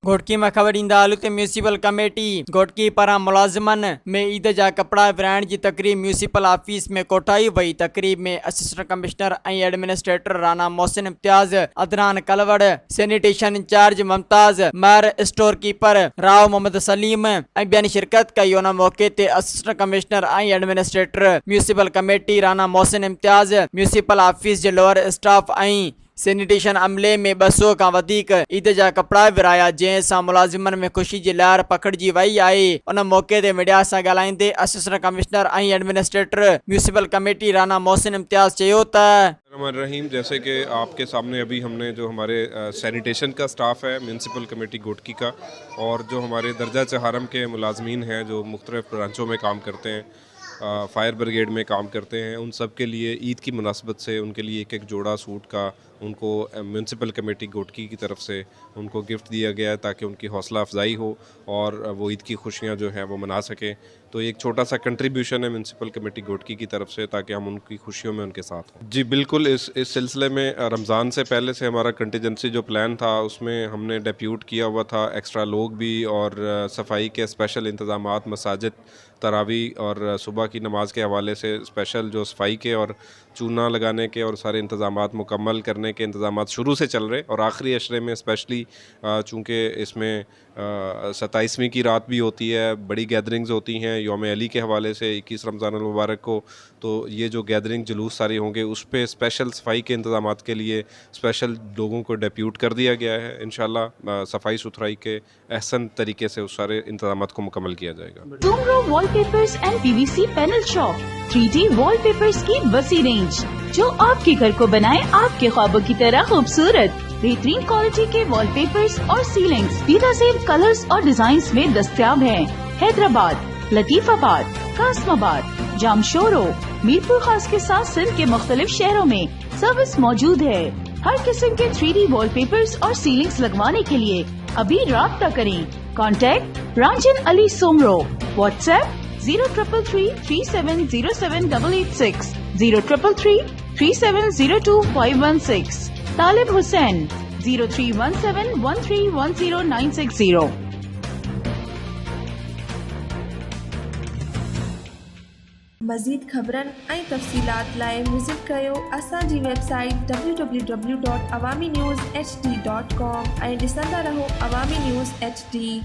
घोटकी में ख़बर ईंदा हालत म्यूनिसिपल कमेटी घोटकी पारां मुलाज़िमन में ईद जा कपड़ा विराइण जी तकरीब म्यूनिसिपल ऑफिस में कोठाई वई। तकरीब में असिस्टेंट कमिश्नर ऐं administrator Rana Mohsin Imtiaz, Adnan Kalwar, sanitation in charge Mumtaz, Mehar store keeper Rao Mohammad Saleem ऐं ॿियनि शिरकत कई। उन मौके ते असिस्टेंट कमिश्नर ऐं administrator municipal committee Rana Mohsin Imtiaz, municipal office जे लोअर स्टाफ ऐं सैनिटेशन अमले में 200 खां वधीक ईद जा कपड़ा विराया, जंहिंसां मुलाज़िमन में ख़ुशी जी लहर पखिड़िजी वई आहे। उन मौके ते मीडिया सां ॻाल्हाईंदे असिस्टेंट कमिश्नर ऐं administrator municipal committee Rana Mohsin Imtiaz चयो त रहीम, जैसे कि आपके सामने अभी हमने जो हमारे सैनिटेशन का स्टाफ है म्यूनसिपल कमेटी घोटकी का, और जो हमारे दर्जा चहारम के मुलाजमीन हैं जो मुख्तलिफ ब्रांचों में काम करते हैं, फायर ब्रिगेड में काम करते हैं, उन सब के लिए ईद की मुनासबत से उनके लिए एक जोड़ा सूट का उनको म्यूनसिपल कमेटी घोटकी की तरफ से उनको गिफ्ट दिया गया है ताकि उनकी हौसला अफजाई हो और वो ईद की खुशियाँ जो हैं वो मना सकें। तो एक छोटा सा कंट्रीब्यूशन है म्यूनसिपल कमेटी घोटकी की तरफ से ताकि हम उनकी खुशियों में उनके साथ हों। जी बिल्कुल, इस सिलसिले में रमज़ान से पहले से हमारा कंटीजेंसी जो प्लान था उसमें हमने डेप्यूट किया हुआ था एक्स्ट्रा लोग भी, और सफाई के स्पेशल इंतज़ामात, मसाजिद, तरावी और सुबह की नमाज के हवाले से स्पेशल जो सफाई के और चूना लगाने के और सारे इंतज़ामात मुकम्मल करने के इंतज़ामात शुरू से चल रहे, और आखिरी अशरे में स्पेशली चूँकि इसमें 27वीं की रात भी होती है, बड़ी गैदरिंग्स होती हैं यौम अली के हवाले से 21 रमज़ान अल मुबारक को, तो ये जो गैदरिंग जुलूस सारे होंगे उस पर स्पेशल सफाई के इंतज़ामात के लिए स्पेशल लोगों को डेप्यूट कर दिया गया है। इंशाल्लाह सफाई सुथराई के एहसन तरीके से उस सारे इंतज़ामात को मुकम्मल किया जाएगा। Soomro wallpapers and PVC panel shop, 3D wallpapers की वसी रेंज जो आपके घर को बनाए आपके ख्वाबों की तरह खूबसूरत। बेहतरीन क्वालिटी के वॉलपेपर्स और सीलिंग्स बेहतरीन कलर्स और डिजाइन्स में दस्तयाब हैं। हैदराबाद, लतीफाबाद, कासमाबाद, जामशोरो, मीरपुर खास के साथ सिंध के मुख्तलिफ शहरों में सर्विस मौजूद है। हर किस्म के 3D वॉलपेपर्स और सीलिंग्स लगवाने के लिए अभी राब्ता करें। कॉन्टैक्ट रांझन अली सोमरो, व्हाट्सएप 0333370786, 03333702 तालिब हुसैन 0317131096। मज़ीद ख़बरनि ऐं तफ़सीलात लाइ विज़िट कयो असांजी वेबसाइट www.awamiNewsHD.com ऐं ॾिसंदा रहो अवामी न्यूज़ HD।